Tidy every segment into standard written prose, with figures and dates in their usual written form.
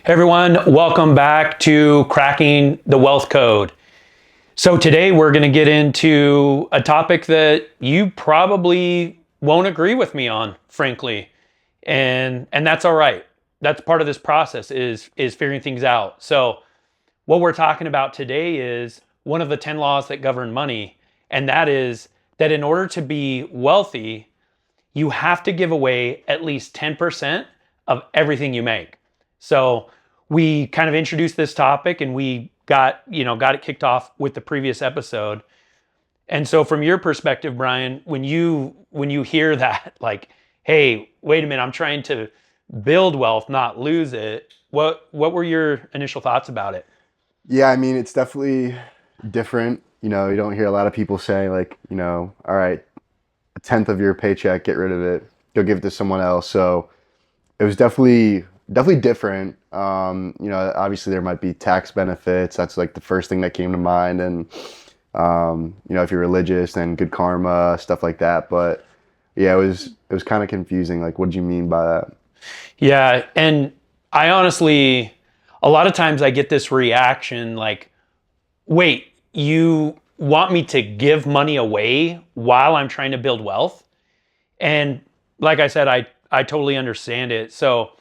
Hey everyone, welcome back to Cracking the Wealth Code. So today we're going to get into a topic that you probably won't agree with me on, frankly. And that's all right. That's part of this process is figuring things out. So what we're talking about today is one of the 10 laws that govern money, and that is that in order to be wealthy, you have to give away at least 10% of everything you make. So we kind of introduced this topic and we got it kicked off with the previous episode. And so from your perspective, Brian, when you hear that, like, hey, wait a minute, I'm trying to build wealth, not lose it. What were your initial thoughts about it? Yeah, I mean, it's definitely different. You don't hear a lot of people say like, all right, a tenth of your paycheck, get rid of it, go give it to someone else. So it was definitely different. Obviously there might be tax benefits. That's like the first thing that came to mind. And, if you're religious, then good karma, stuff like that. But yeah, it was kind of confusing. Like, what do you mean by that? Yeah. And I honestly, a lot of times I get this reaction like, wait, you want me to give money away while I'm trying to build wealth? And like I said, I totally understand it. So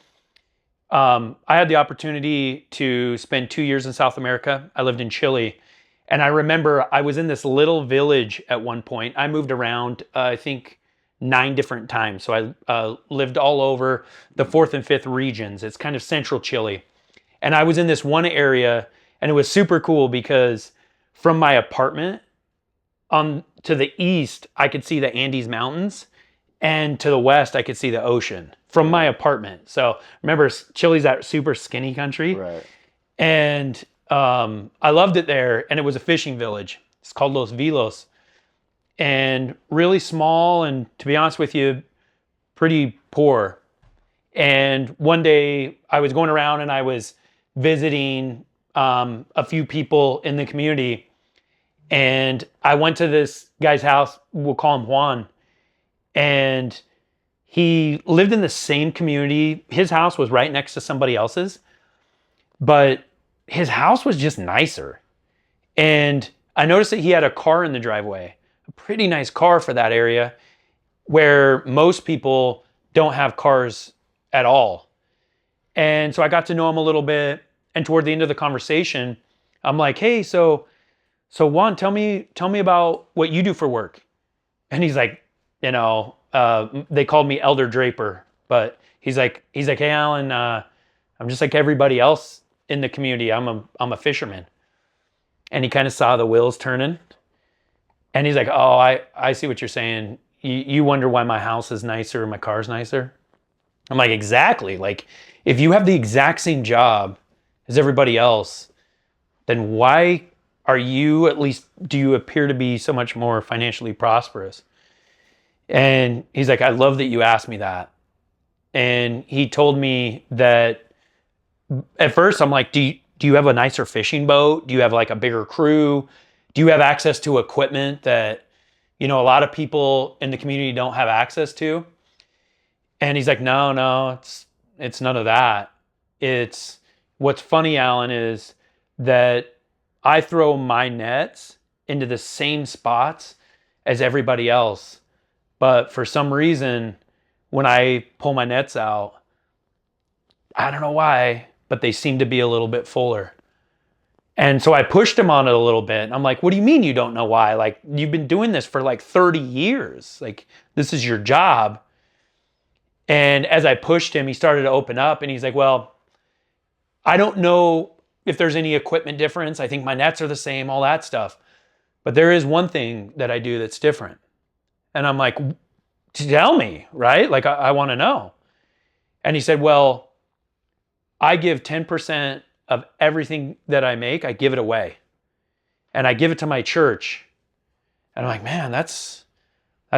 I had the opportunity to spend 2 years in South America. I lived in Chile. And I remember I was in this little village at one point. I moved around, I think, 9 different times. So I lived all over the 4th and 5th regions. It's kind of central Chile. And I was in this one area, and it was super cool because from my apartment on to the east, I could see the Andes Mountains. And to the west, I could see the ocean from my apartment. So remember, Chile's that super skinny country. Right. And I loved it there. And it was a fishing village. It's called Los Vilos. And really small and, to be honest with you, pretty poor. And one day I was going around and I was visiting a few people in the community. And I went to this guy's house. We'll call him Juan. And he lived in the same community. His house was right next to somebody else's, but his house was just nicer. And I noticed that he had a car in the driveway, a pretty nice car for that area where most people don't have cars at all. And so I got to know him a little bit. And toward the end of the conversation, I'm like, hey, so Juan, tell me about what you do for work. And he's like, they called me Elder Draper, but he's like, hey, Allan, I'm just like everybody else in the community. I'm a fisherman. And he kind of saw the wheels turning, and he's like, oh, I see what you're saying. You wonder why my house is nicer or my car's nicer. I'm like, exactly. Like, if you have the exact same job as everybody else, then why do you appear to be so much more financially prosperous? And he's like, I love that you asked me that. And he told me that at first I'm like, do you have a nicer fishing boat? Do you have like a bigger crew? Do you have access to equipment that, a lot of people in the community don't have access to? And he's like, no, it's none of that. It's what's funny, Allan, is that I throw my nets into the same spots as everybody else. But for some reason, when I pull my nets out, I don't know why, but they seem to be a little bit fuller. And so I pushed him on it a little bit. I'm like, what do you mean you don't know why? Like, you've been doing this for like 30 years. Like, this is your job. And as I pushed him, he started to open up and he's like, well, I don't know if there's any equipment difference. I think my nets are the same, all that stuff. But there is one thing that I do that's different. And I'm like, tell me, right? Like, I want to know. And he said, well, I give 10% of everything that I make, I give it away. And I give it to my church. And I'm like, man, that's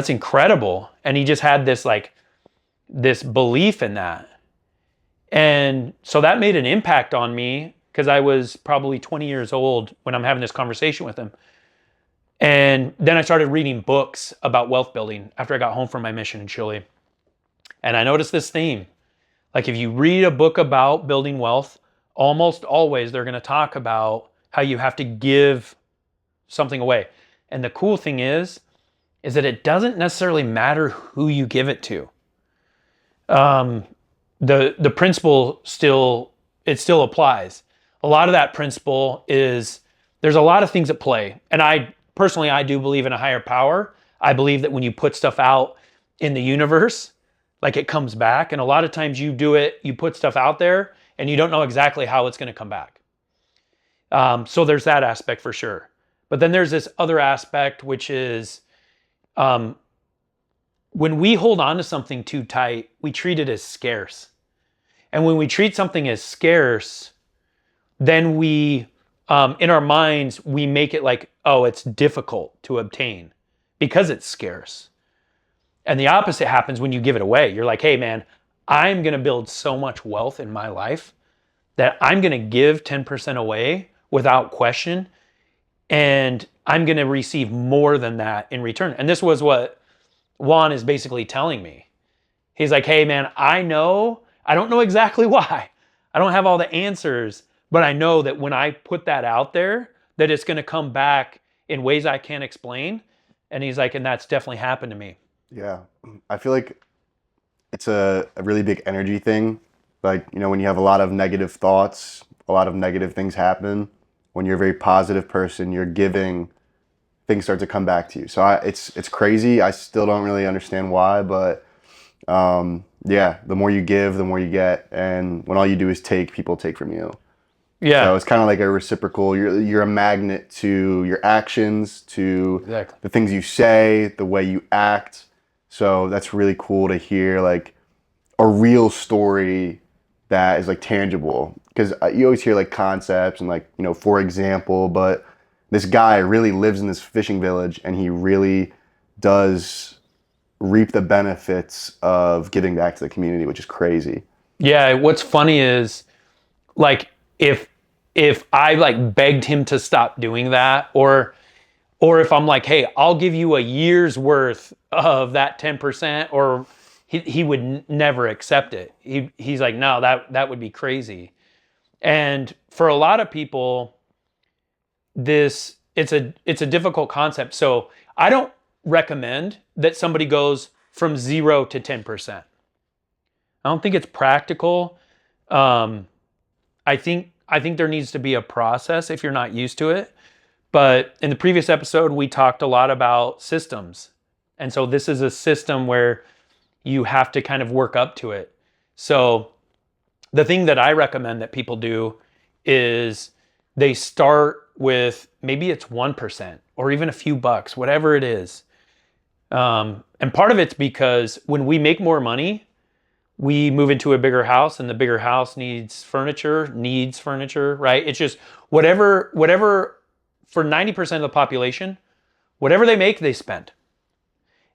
incredible. And he just had this belief in that. And so that made an impact on me because I was probably 20 years old when I'm having this conversation with him. And then I started reading books about wealth building after I got home from my mission in Chile. And I noticed this theme. Like, if you read a book about building wealth, almost always they're going to talk about how you have to give something away. And the cool thing is that it doesn't necessarily matter who you give it to. The principle still applies. A lot of that principle is there's a lot of things at play. And I do believe in a higher power. I believe that when you put stuff out in the universe, like it comes back. And a lot of times you put stuff out there and you don't know exactly how it's going to come back. So there's that aspect for sure. But then there's this other aspect, which is when we hold on to something too tight, we treat it as scarce. And when we treat something as scarce, then we, in our minds, we make it like, oh, it's difficult to obtain because it's scarce. And the opposite happens when you give it away. You're like, hey, man, I'm going to build so much wealth in my life that I'm going to give 10% away without question. And I'm going to receive more than that in return. And this was what Juan is basically telling me. He's like, hey, man, I don't know exactly why. I don't have all the answers, but I know that when I put that out there, that it's going to come back in ways I can't explain. And he's like, and that's definitely happened to me. Yeah. I feel like it's a really big energy thing. Like, when you have a lot of negative thoughts, a lot of negative things happen. When you're a very positive person, you're giving, things start to come back to you. So it's crazy. I still don't really understand why, but yeah, the more you give, the more you get. And when all you do is take, people take from you. Yeah. So it's kind of like a reciprocal. You're a magnet to your actions, to Exactly. the things you say, the way you act. So that's really cool to hear, like a real story that is like tangible. Because you always hear like concepts and like, for example, but this guy really lives in this fishing village and he really does reap the benefits of giving back to the community, which is crazy. Yeah. What's funny is like, if I like begged him to stop doing that, or if I'm like, hey, I'll give you a year's worth of that 10%, or he would never accept it. He's like, no, that would be crazy. And for a lot of people, it's a difficult concept. So I don't recommend that somebody goes from 0 to 10%. I don't think it's practical. I think there needs to be a process if you're not used to it. But in the previous episode, we talked a lot about systems. And so this is a system where you have to kind of work up to it. So the thing that I recommend that people do is they start with, maybe it's 1% or even a few bucks, whatever it is. And part of it's because when we make more money, we move into a bigger house, and the bigger house needs furniture, right? It's just whatever for 90% of the population, whatever they make, they spend.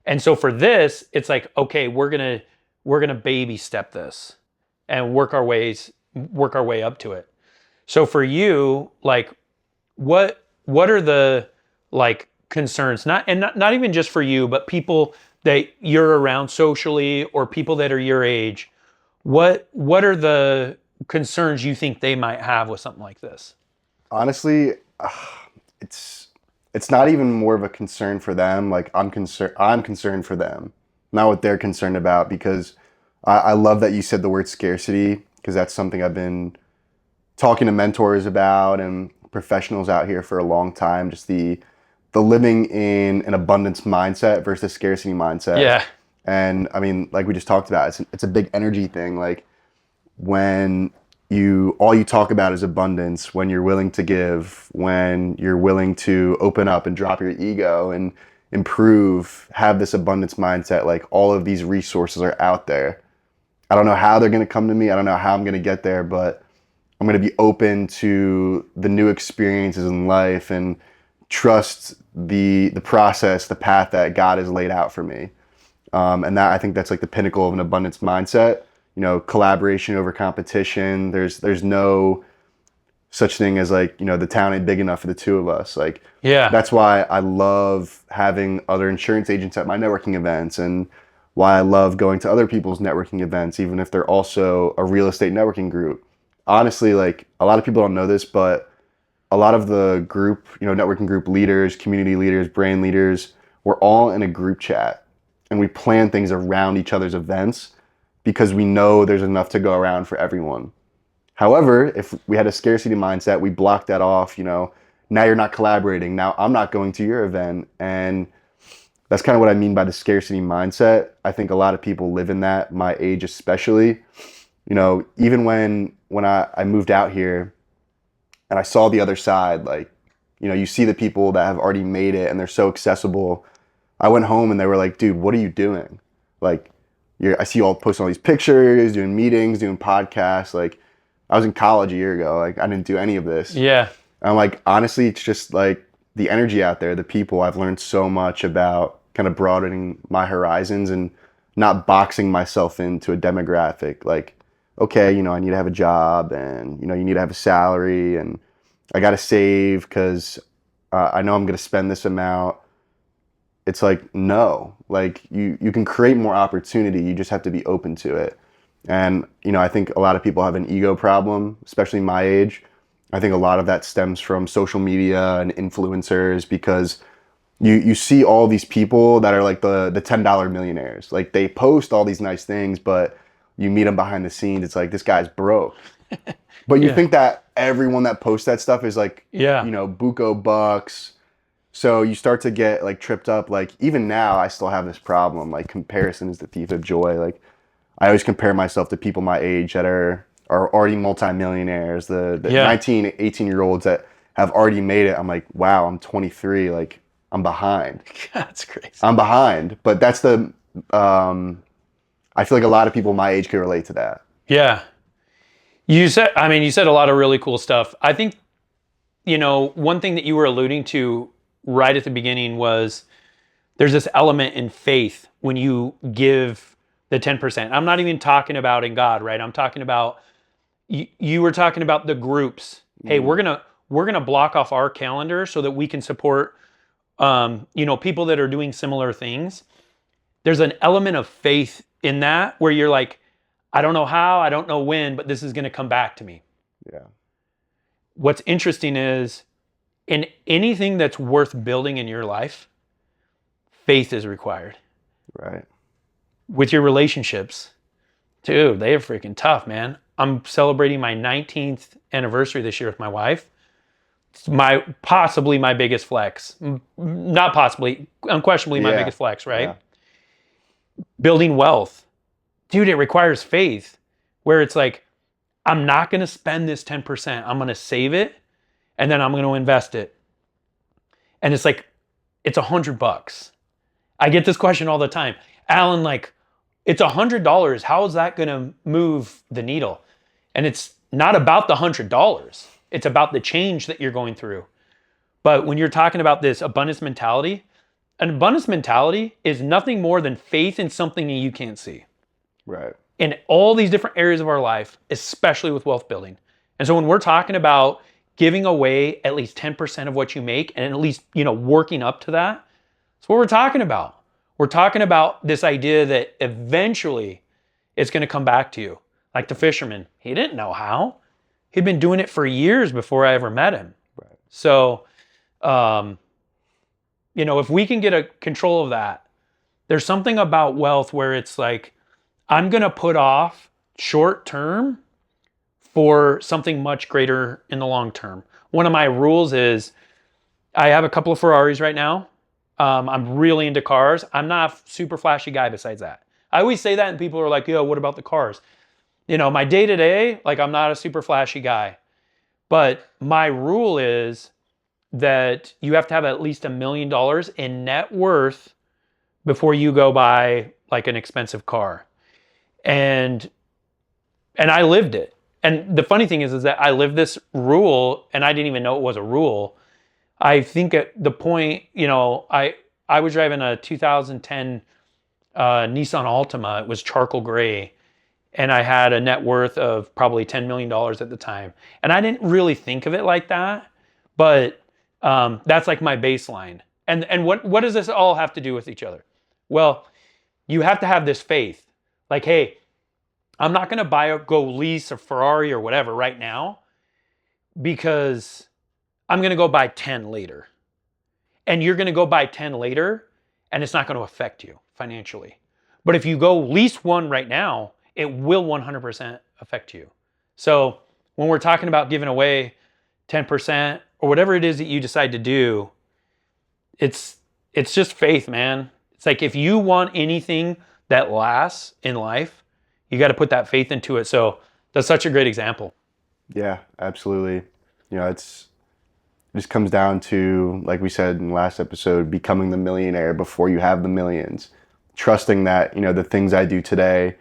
And so for this, it's like, okay, we're gonna baby step this and work our way up to it. So for you, like, what are the like concerns? Not even just for you, but people that you're around socially or people that are your age. What are the concerns you think they might have with something like this? Honestly, it's not even more of a concern for them. Like I'm concerned for them, not what they're concerned about, because I love that you said the word scarcity, because that's something I've been talking to mentors about and professionals out here for a long time. Just the living in an abundance mindset versus scarcity mindset. Yeah. And I mean, like we just talked about, it's a big energy thing. Like when all you talk about is abundance, when you're willing to give, when you're willing to open up and drop your ego and improve, have this abundance mindset, like all of these resources are out there. I don't know how they're going to come to me. I don't know how I'm going to get there, but I'm going to be open to the new experiences in life and trust the process, the path that God has laid out for me. And that, I think that's like the pinnacle of an abundance mindset. Collaboration over competition. There's no such thing as like, the town ain't big enough for the two of us. Like, yeah, that's why I love having other insurance agents at my networking events, and why I love going to other people's networking events, even if they're also a real estate networking group. honestly, like a lot of people don't know this, but a lot of the group, networking group leaders, community leaders, brand leaders, we're all in a group chat and we plan things around each other's events because we know there's enough to go around for everyone. However, if we had a scarcity mindset, we blocked that off, now you're not collaborating. Now I'm not going to your event. And that's kind of what I mean by the scarcity mindset. I think a lot of people live in that, my age especially. Even when I moved out here and I saw the other side, like, you see the people that have already made it and they're so accessible. I went home and they were like, dude, what are you doing? Like, I see you all posting all these pictures, doing meetings, doing podcasts. Like, I was in college a year ago. Like, I didn't do any of this. Yeah. I'm like, honestly, it's just like the energy out there, the people. I've learned so much about kind of broadening my horizons and not boxing myself into a demographic. Like, okay, I need to have a job and, you need to have a salary and I got to save because I know I'm going to spend this amount. It's like, no, like you can create more opportunity. You just have to be open to it. And, I think a lot of people have an ego problem, especially my age. I think a lot of that stems from social media and influencers because you see all these people that are like the $10 millionaires. Like they post all these nice things, but you meet them behind the scenes. It's like, this guy's broke. But you think that everyone that posts that stuff is like, buco bucks. So you start to get like tripped up. Like even now I still have this problem. Like comparison is the thief of joy. Like I always compare myself to people my age that are already multimillionaires, the 19, 18-year-olds that have already made it. I'm like, wow, I'm 23. Like I'm behind. That's crazy. I'm behind. But that's I feel like a lot of people my age can relate to that. Yeah. You said a lot of really cool stuff. I think, one thing that you were alluding to right at the beginning was there's this element in faith when you give the 10%. I'm not even talking about in God, right? I'm talking about, you were talking about the groups. Hey, we're gonna block off our calendar so that we can support, people that are doing similar things. There's an element of faith in that where you're like, I don't know how, I don't know when, but this is going to come back to me. Yeah. What's interesting is in anything that's worth building in your life, faith is required. Right. With your relationships, dude, they are freaking tough, man. I'm celebrating my 19th anniversary this year with my wife. It's possibly my biggest flex. Not possibly, unquestionably my biggest flex, right? Yeah. Building wealth. Dude, it requires faith where it's like, I'm not going to spend this 10%. I'm going to save it and then I'm going to invest it. And it's like, it's $100. I get this question all the time. Allan, like, it's $100. How is that going to move the needle? And it's not about the $100. It's about the change that you're going through. But when you're talking about this abundance mentality, an abundance mentality is nothing more than faith in something that you can't see. Right. In all these different areas of our life, especially with wealth building. And so when we're talking about giving away at least 10% of what you make and at least, working up to that, that's what we're talking about. We're talking about this idea that eventually it's going to come back to you. Like the fisherman, he didn't know how. He'd been doing it for years before I ever met him. Right. So, if we can get a control of that, there's something about wealth where it's like, I'm going to put off short term for something much greater in the long term. One of my rules is I have a couple of Ferraris right now. I'm really into cars. I'm not a super flashy guy besides that. I always say that and people are like, yo, what about the cars? My day to day, like I'm not a super flashy guy. But my rule is that you have to have at least $1 million in net worth before you go buy like an expensive car. And I lived it. And the funny thing is that I lived this rule and I didn't even know it was a rule. I think at the point, I was driving a 2010 Nissan Altima. It was charcoal gray. And I had a net worth of probably $10 million at the time. And I didn't really think of it like that. But that's like my baseline. And what does this all have to do with each other? Well, you have to have this faith. Like, hey, I'm not going to go lease a Ferrari or whatever right now because I'm going to go buy 10 later. And you're going to go buy 10 later and it's not going to affect you financially. But if you go lease one right now, it will 100% affect you. So when we're talking about giving away 10% or whatever it is that you decide to do, it's just faith, man. It's like if you want anything that lasts in life, you got to put that faith into it. So that's such a great example. Yeah, absolutely. You know, it just comes down to, like we said in the last episode, becoming the millionaire before you have the millions. Trusting that, you know, the things I do today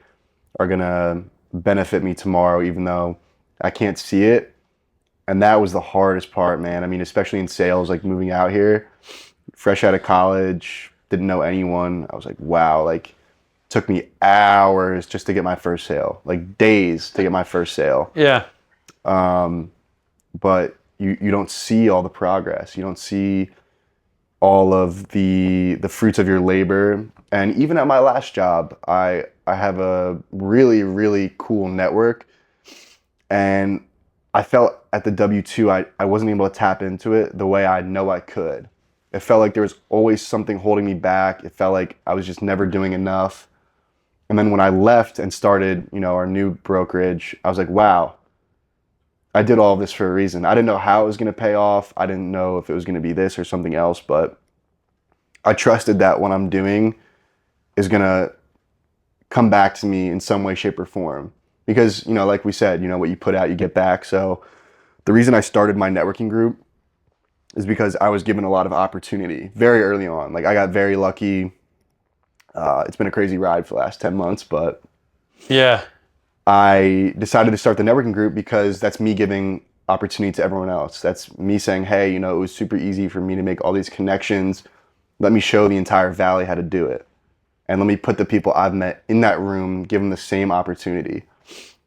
are going to benefit me tomorrow, even though I can't see it. And that was the hardest part, man. I mean, especially in sales, like moving out here, fresh out of college, didn't know anyone. I was like, wow, like took me hours just to get my first sale, like days to get my first sale. Yeah. But you don't see all the progress. You don't see all of the fruits of your labor. And even at my last job, I have a really, really cool network. And I felt at the W-2, I wasn't able to tap into it the way I know I could. It felt like there was always something holding me back. It felt like I was just never doing enough. And then when I left and started, you know, our new brokerage, I was like, wow, I did all of this for a reason. I didn't know how it was going to pay off. I didn't know if it was going to be this or something else, but I trusted that what I'm doing is going to come back to me in some way, shape, or form. Because, you know, like we said, you know, what you put out, you get back. So the reason I started my networking group is because I was given a lot of opportunity very early on. Like I got very lucky. It's been a crazy ride for the last 10 months, but yeah, I decided to start the networking group because that's me giving opportunity to everyone else. That's me saying, hey, you know, it was super easy for me to make all these connections. Let me show the entire valley how to do it. And let me put the people I've met in that room, give them the same opportunity.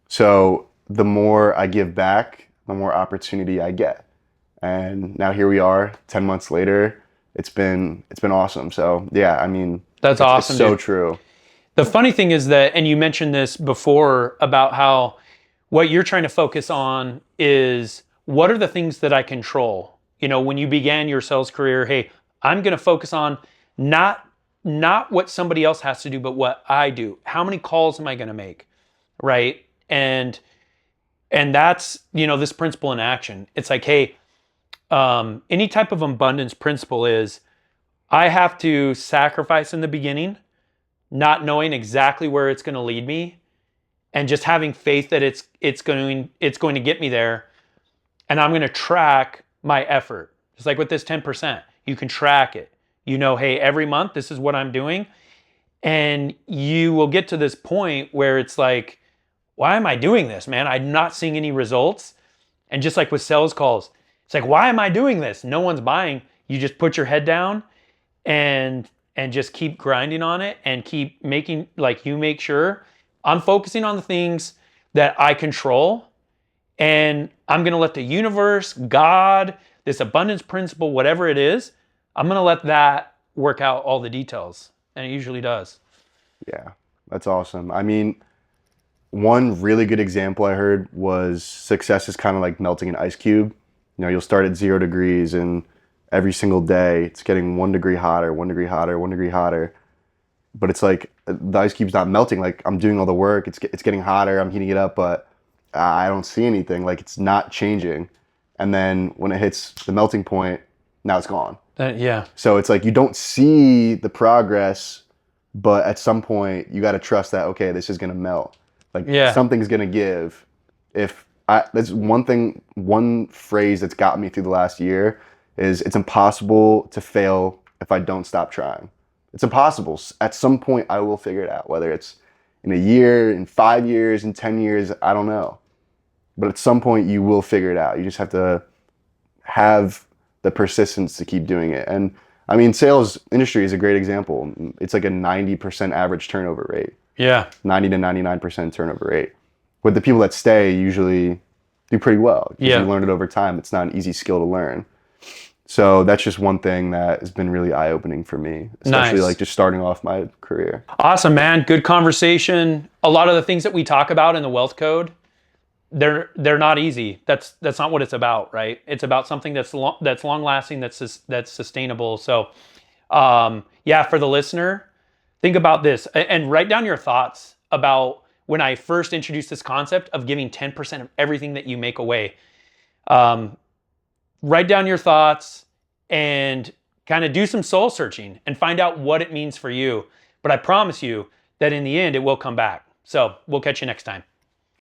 So the more I give back, the more opportunity I get. And now here we are, 10 months later. It's been awesome. So yeah, I mean, that's awesome. It's so dude. true. The funny thing is that, and you mentioned this before about how what you're trying to focus on is what are the things that I control? You know, when you began your sales career, hey, I'm going to focus on not what somebody else has to do, but what I do. How many calls am I going to make? Right? And that's, you know, this principle in action. It's like, hey, any type of abundance principle is I have to sacrifice in the beginning, not knowing exactly where it's going to lead me, and just having faith that it's going to get me there, and I'm going to track my effort. Just like with this 10%, you can track it. You know, hey, every month this is what I'm doing, and you will get to this point where it's like, why am I doing this, man? I'm not seeing any results. And just like with sales calls, it's like, why am I doing this? No one's buying. You just put your head down and just keep grinding on it and keep making, like, you make sure I'm focusing on the things that I control, and I'm going to let the universe, God, this abundance principle, whatever it is, I'm going to let that work out all the details. And it usually does. Yeah, that's awesome. I mean, one really good example I heard was success is kind of like melting an ice cube. You know, you'll start at 0 degrees and every single day it's getting 1 degree hotter, 1 degree hotter, 1 degree hotter. But it's like the ice cube's not melting. Like I'm doing all the work. It's getting hotter. I'm heating it up, but I don't see anything. Like it's not changing. And then when it hits the melting point, now it's gone. Yeah. So it's like you don't see the progress, but at some point you got to trust that, okay, this is going to melt. Like something's going to give. That's one phrase that's got me through the last year is it's impossible to fail if I don't stop trying. It's impossible. At some point I will figure it out, whether it's in a year, in 5 years, in 10 years, I don't know. But at some point you will figure it out. You just have to have the persistence to keep doing it. And I mean, sales industry is a great example. It's like a 90% average turnover rate. Yeah. 90 to 99% turnover rate. But the people that stay usually do pretty well because you learn it over time. It's not an easy skill to learn. So that's just one thing that has been really eye-opening for me, especially Nice. like just starting off my career. Awesome, man. Good conversation. A lot of the things that we talk about in the wealth code, they're not easy. That's not what it's about, right? It's about something that's long lasting, that's sustainable. So, yeah, for the listener, think about this and write down your thoughts about when I first introduced this concept of giving 10% of everything that you make away. Write down your thoughts and kind of do some soul searching and find out what it means for you. But I promise you that in the end, it will come back. So we'll catch you next time.